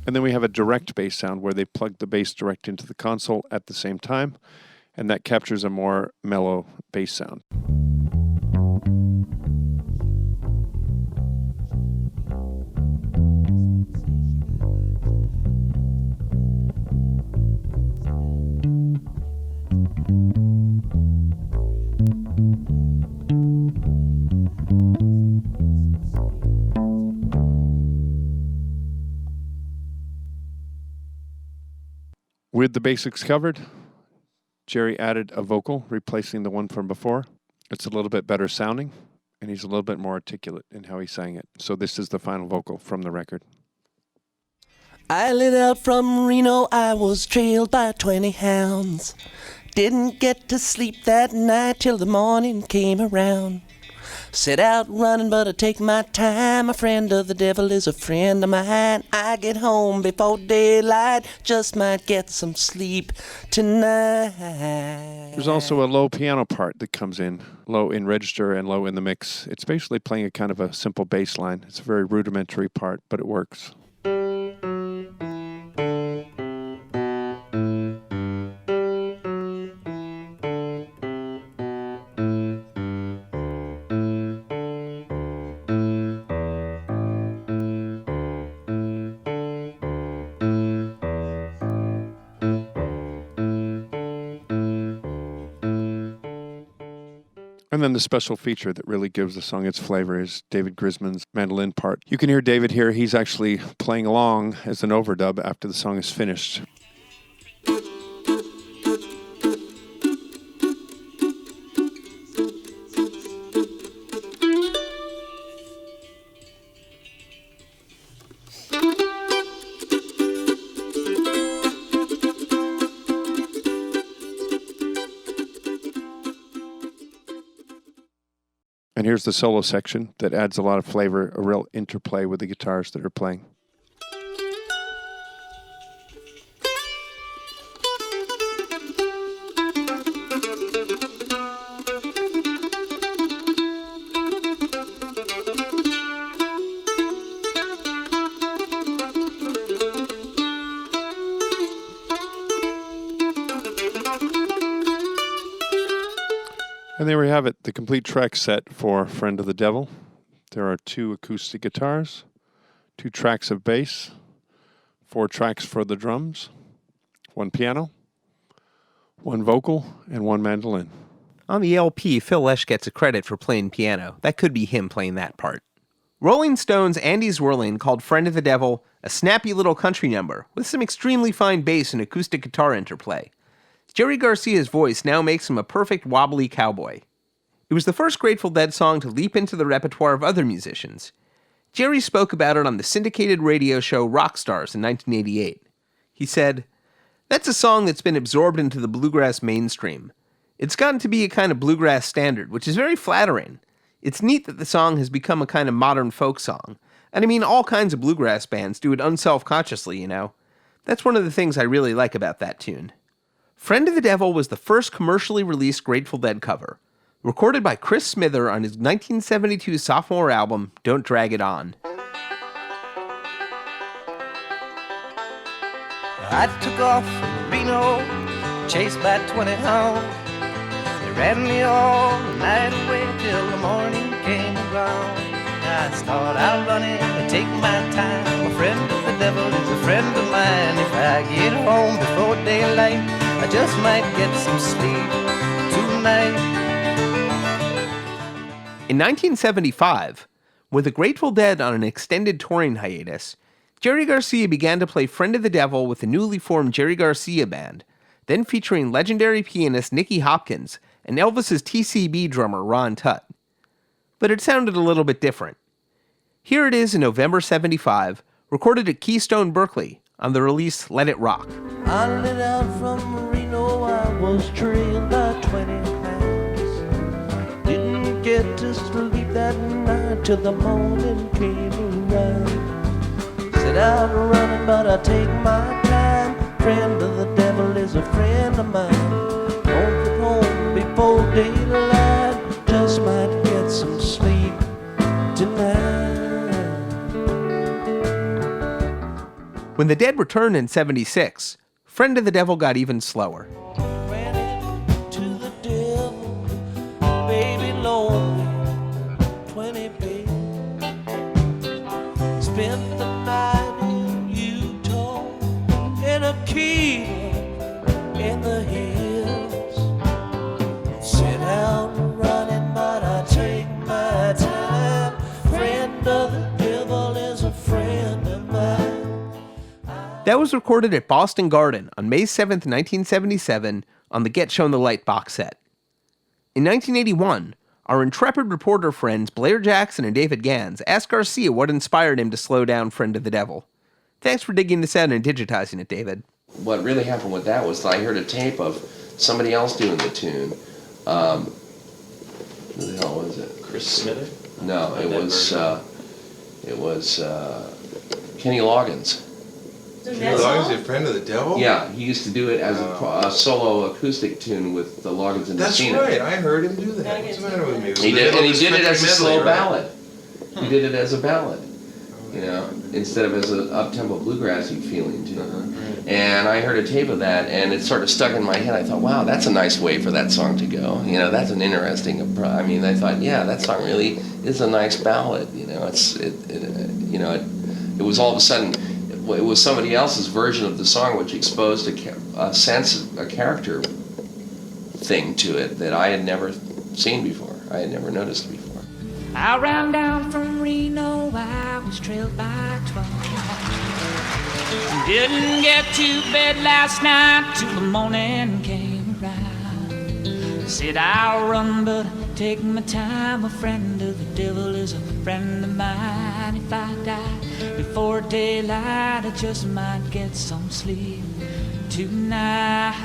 And then we have a direct bass sound where they plug the bass direct into the console at the same time, and that captures a more mellow bass sound. With the basics covered, Jerry added a vocal, replacing the one from before. It's a little bit better sounding, and he's a little bit more articulate in how he sang it. So this is the final vocal from the record. I lit out from Reno, I was trailed by 20 hounds. Didn't get to sleep that night till the morning came around. Set out running, but I take my time. A friend of the devil is a friend of mine. I get home before daylight, just might get some sleep tonight. There's also a low piano part that comes in, low in register and low in the mix. It's basically playing a kind of a simple bass line. It's a very rudimentary part, but it works. And then the special feature that really gives the song its flavor is David Grisman's mandolin part. You can hear David here. He's actually playing along as an overdub after the song is finished. And here's the solo section that adds a lot of flavor, a real interplay with the guitars that are playing. And there we have it, the complete track set for Friend of the Devil. There are 2 acoustic guitars, 2 tracks of bass, 4 tracks for the drums, 1 piano, 1 vocal, and 1 mandolin. On the LP, Phil Lesh gets a credit for playing piano. That could be him playing that part. Rolling Stone's Andy Zwerling called Friend of the Devil a snappy little country number with some extremely fine bass and acoustic guitar interplay. Jerry Garcia's voice now makes him a perfect wobbly cowboy. It was the first Grateful Dead song to leap into the repertoire of other musicians. Jerry spoke about it on the syndicated radio show Rock Stars in 1988. He said, "That's a song that's been absorbed into the bluegrass mainstream. It's gotten to be a kind of bluegrass standard, which is very flattering. It's neat that the song has become a kind of modern folk song. And I mean, all kinds of bluegrass bands do it unselfconsciously, you know. That's one of the things I really like about that tune." Friend of the Devil was the first commercially released Grateful Dead cover, recorded by Chris Smither on his 1972 sophomore album, Don't Drag It On. I took off from Reno, chased by 20 hounds. They ran me all night away till the morning came around. I start out running and take my time. A friend of the devil is a friend of mine. If I get home before daylight, I just might get some sleep tonight. In 1975, with the Grateful Dead on an extended touring hiatus, Jerry Garcia began to play Friend of the Devil with the newly formed Jerry Garcia Band, then featuring legendary pianist Nicky Hopkins and Elvis's TCB drummer Ron Tutt. But it sounded a little bit different. Here it is in November '75, recorded at Keystone, Berkeley, on the release Let It Rock. I lit out from Reno, I was trailed by 20 hounds. Didn't get to sleep that night till the morning came around. Set out running, but I take my time. Friend of the devil is a friend of mine. Don't get home before daylight, just might get some sleep tonight. When the Dead returned in '76, Friend of the Devil got even slower. To the devil, baby lonely, 20 baby. Spent the night in Utah, in a key in the hills. Sit out running, but I take my time. Friend of the devil is a friend of mine. That was recorded at Boston Garden on May 7th, 1977, on the Get Shown the Light box set. In 1981, our intrepid reporter friends Blair Jackson and David Gans asked Garcia what inspired him to slow down Friend of the Devil. Thanks for digging this out and digitizing it, David. What really happened with that was I heard a tape of somebody else doing the tune. Who the hell was it? Chris Smither? No, it was Kenny Loggins. Kenny Loggins, a friend of the devil? Yeah, he used to do it as a solo acoustic tune with the Loggins and That's Messina. right, I heard him do that. What's the matter with me? He did it as a slow right? ballad. He did it as a ballad, you know, instead of as an up-tempo bluegrassy feeling to it. And I heard a tape of that, and it sort of stuck in my head. I thought, wow, that's a nice way for that song to go. You know, that's an interesting. I mean, I thought, yeah, that song really is a nice ballad. You know, it was all of a sudden. It was somebody else's version of the song which exposed a sense, a character thing to it that I had never seen before. I had never noticed before. I ran down from Reno, I was trailed by 12. Didn't get to bed last night till the morning came around. Said I'll run, but take my time. A friend of the devil is a friend of mine. If I die before daylight, I just might get some sleep tonight.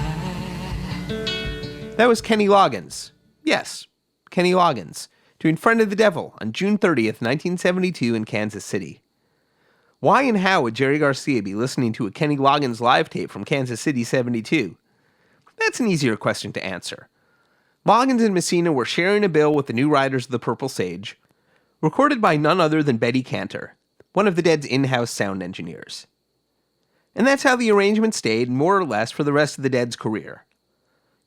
That was Kenny Loggins. Yes, Kenny Loggins, doing Friend of the Devil on June 30th, 1972 in Kansas City. Why and how would Jerry Garcia be listening to a Kenny Loggins live tape from Kansas City 72? That's an easier question to answer. Loggins and Messina were sharing a bill with the New Riders of the Purple Sage, recorded by none other than Betty Cantor, one of the Dead's in-house sound engineers. And that's how the arrangement stayed, more or less, for the rest of the Dead's career.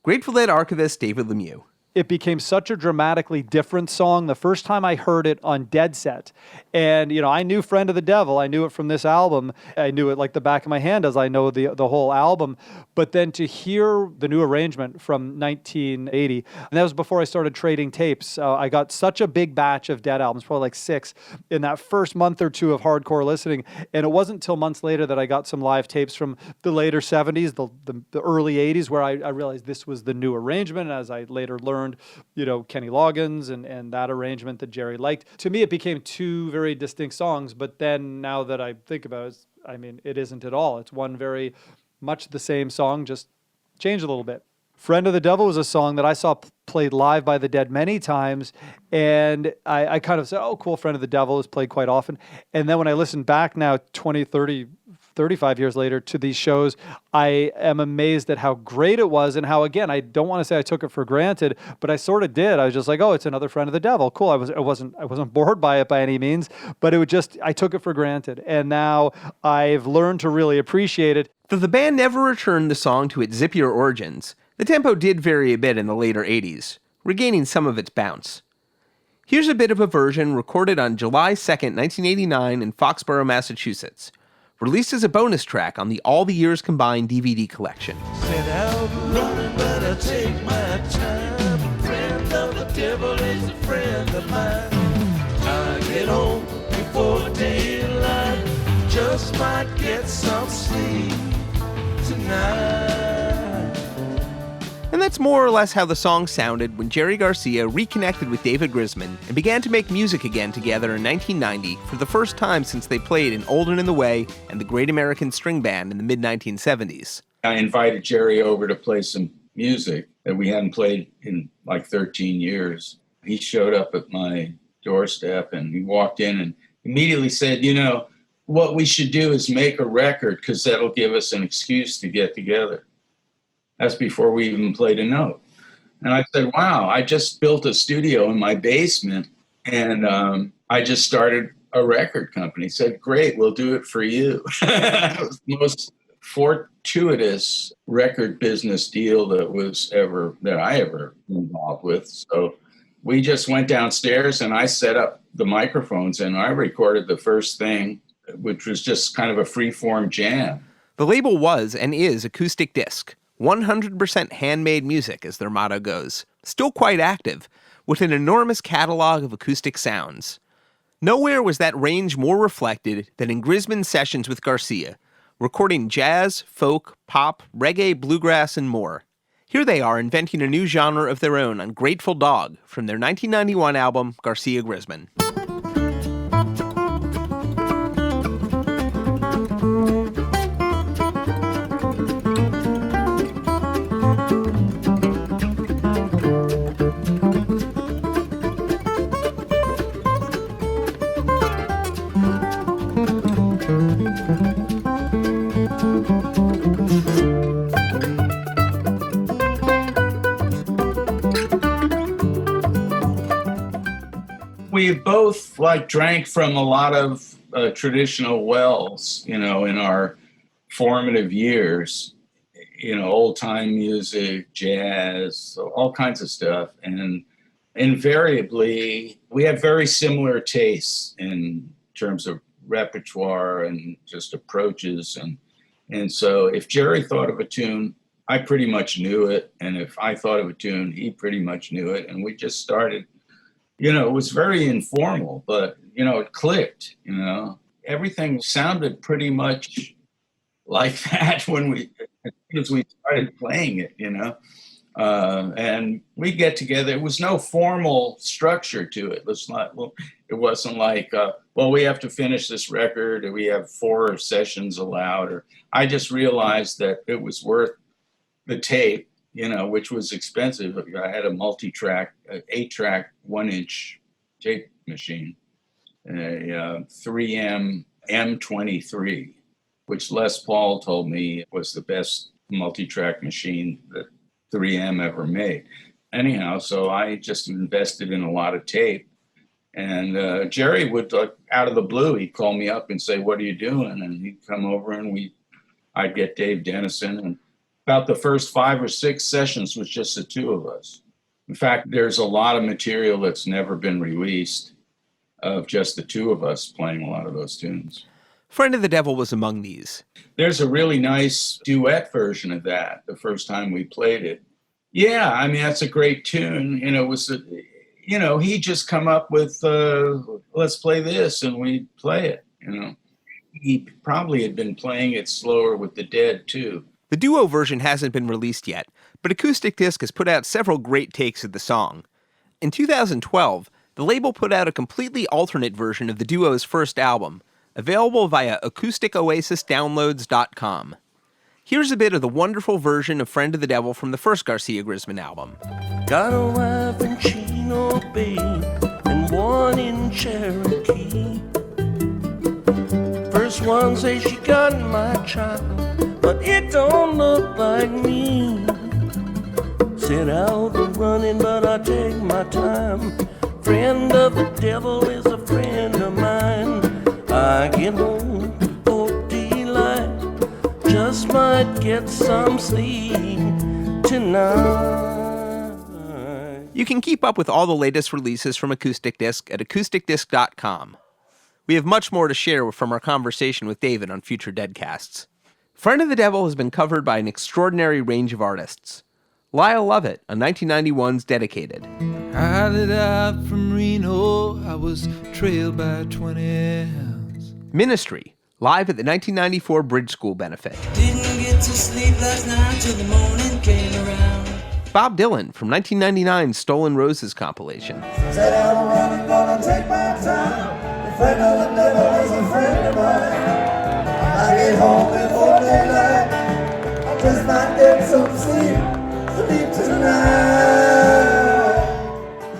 Grateful Dead archivist David Lemieux. it became such a dramatically different song the first time I heard it on Dead Set. And, I knew Friend of the Devil. I knew it from this album. I knew it like the back of my hand as I know the whole album. But then to hear the new arrangement from 1980, and that was before I started trading tapes. I got such a big batch of Dead albums, probably like 6, in that first month or 2 of hardcore listening. And it wasn't until months later that I got some live tapes from the later 70s, the early 80s, where I realized this was the new arrangement. As I later learned, Kenny Loggins and that arrangement that Jerry liked. To me, it became 2 very distinct songs, but then now that I think about it, it isn't at all. It's one very much the same song, just changed a little bit. Friend of the Devil was a song that I saw played live by the Dead many times, and I kind of said, oh, cool, Friend of the Devil is played quite often. And then when I listen back now 20, 30, 35 years later to these shows, I am amazed at how great it was, and how, again, I don't want to say I took it for granted, but I sort of did. I was just like, oh, it's another Friend of the Devil. Cool. I wasn't bored by it by any means, but I took it for granted. And now I've learned to really appreciate it. Though the band never returned the song to its zippier origins, the tempo did vary a bit in the later 80s, regaining some of its bounce. Here's a bit of a version recorded on July 2nd, 1989 in Foxborough, Massachusetts, released as a bonus track on the All the Years Combined DVD collection. Set out running, but I take my time. Friend of the devil is a friend of mine. I get home before daylight, just might get some sleep tonight. And that's more or less how the song sounded when Jerry Garcia reconnected with David Grisman and began to make music again together in 1990 for the first time since they played in Old and in the Way and the Great American String Band in the mid-1970s. I invited Jerry over to play some music that we hadn't played in like 13 years. He showed up at my doorstep and he walked in and immediately said, what we should do is make a record because that'll give us an excuse to get together. That's before we even played a note. And I said, wow, I just built a studio in my basement and I just started a record company. He said, great, we'll do it for you. It was the most fortuitous record business deal that I ever involved with. So we just went downstairs and I set up the microphones and I recorded the first thing, which was just kind of a free-form jam. The label was and is Acoustic Disc. 100% handmade music, as their motto goes. Still quite active, with an enormous catalog of acoustic sounds. Nowhere was that range more reflected than in Grisman's sessions with Garcia, recording jazz, folk, pop, reggae, bluegrass, and more. Here they are inventing a new genre of their own on Grateful Dog from their 1991 album, Garcia Grisman. We both drank from a lot of traditional wells, in our formative years, old time music, jazz, all kinds of stuff. And invariably, we have very similar tastes in terms of repertoire and just approaches. And so if Jerry thought of a tune, I pretty much knew it. And if I thought of a tune, he pretty much knew it. And we just started. It was very informal, but, it clicked, Everything sounded pretty much like that as we started playing it, and we get together. It was no formal structure to it. It wasn't like, we have to finish this record or we have 4 sessions allowed. I just realized that it was worth the tape, which was expensive. I had a multi-track, 8-track, 1-inch tape machine, a 3M M23, which Les Paul told me was the best multi-track machine that 3M ever made. Anyhow, so I just invested in a lot of tape. And Jerry would, out of the blue, he'd call me up and say, what are you doing? And he'd come over and I'd get Dave Dennison. And about the first 5 or 6 sessions was just the 2 of us. In fact, there's a lot of material that's never been released of just the two of us playing a lot of those tunes. Friend of the Devil was among these. There's a really nice duet version of that the first time we played it. Yeah, I mean, that's a great tune. It was, he just come up with, let's play this, and we play it, He probably had been playing it slower with the Dead, too. The duo version hasn't been released yet, but Acoustic Disc has put out several great takes of the song. In 2012, the label put out a completely alternate version of the duo's first album, available via acousticoasisdownloads.com. Here's a bit of the wonderful version of Friend of the Devil from the first Garcia Grisman album. Got a wife in Chino Bay and one in Cherokee. First one say she got my child, but it don't look like me. Set out running, but I take my time. Friend of the devil is a friend of mine. I get home for daylight, just might get some sleep tonight. You can keep up with all the latest releases from Acoustic Disc at acousticdisc.com. We have much more to share from our conversation with David on future Deadcasts. Friend of the Devil has been covered by an extraordinary range of artists. Lyle Lovett on 1991's Dedicated. I lit out from Reno, I was trailed by 20 hounds. Ministry, live at the 1994 Bridge School benefit. Didn't get to sleep last night till the morning came around. Bob Dylan from 1999's Stolen Roses compilation. Said I'm running, gonna take my time. The friend of the devil is a friend of mine. I get home before daylight, I just might get some sleep tonight.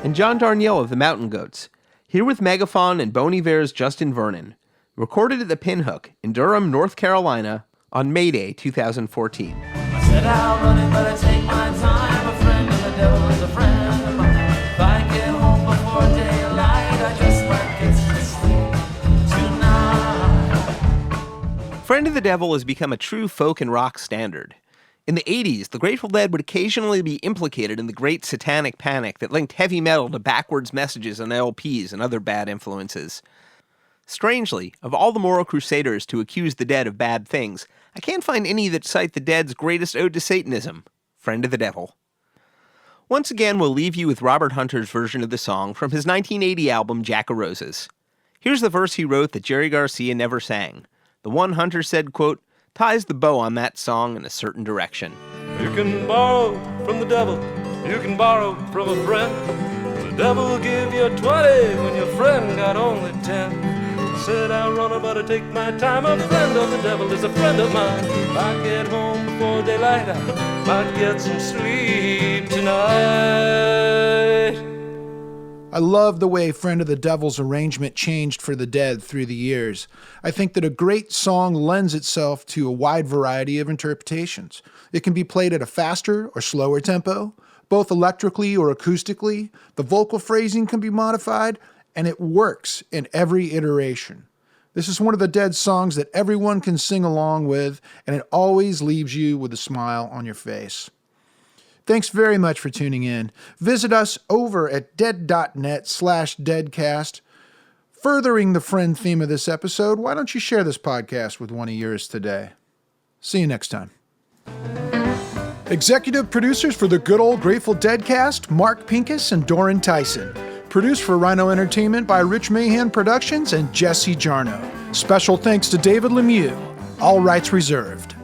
And John Darnielle of the Mountain Goats, here with Megaphone and Bon Iver's Justin Vernon, recorded at the Pinhook in Durham, North Carolina on May Day 2014. I set out running, but I take my time. A friend of the devil is a friend of mine. If I get home before daylight, I just might get some sleep tonight. Friend of the Devil has become a true folk and rock standard. In the 80s, the Grateful Dead would occasionally be implicated in the Great Satanic Panic that linked heavy metal to backwards messages on LPs and other bad influences. Strangely, of all the moral crusaders to accuse the Dead of bad things, I can't find any that cite the Dead's greatest ode to Satanism, Friend of the Devil. Once again, we'll leave you with Robert Hunter's version of the song from his 1980 album Jack o' Roses. Here's the verse he wrote that Jerry Garcia never sang. The one Hunter said, quote, ties the bow on that song in a certain direction. You can borrow from the devil, you can borrow from a friend. The devil will give you 20 when your friend got only 10. Said I'll run about to take my time. A friend of the devil is a friend of mine. If I get home before daylight, I might get some sleep tonight. I love the way Friend of the Devil's arrangement changed for the Dead through the years. I think that a great song lends itself to a wide variety of interpretations. It can be played at a faster or slower tempo, both electrically or acoustically. The vocal phrasing can be modified, and it works in every iteration. This is one of the Dead songs that everyone can sing along with, and it always leaves you with a smile on your face. Thanks very much for tuning in. Visit us over at dead.net/deadcast. Furthering the friend theme of this episode, why don't you share this podcast with one of yours today? See you next time. Executive producers for the good old Grateful Deadcast, Mark Pincus and Doran Tyson. Produced for Rhino Entertainment by Rich Mahan Productions and Jesse Jarno. Special thanks to David Lemieux. All rights reserved.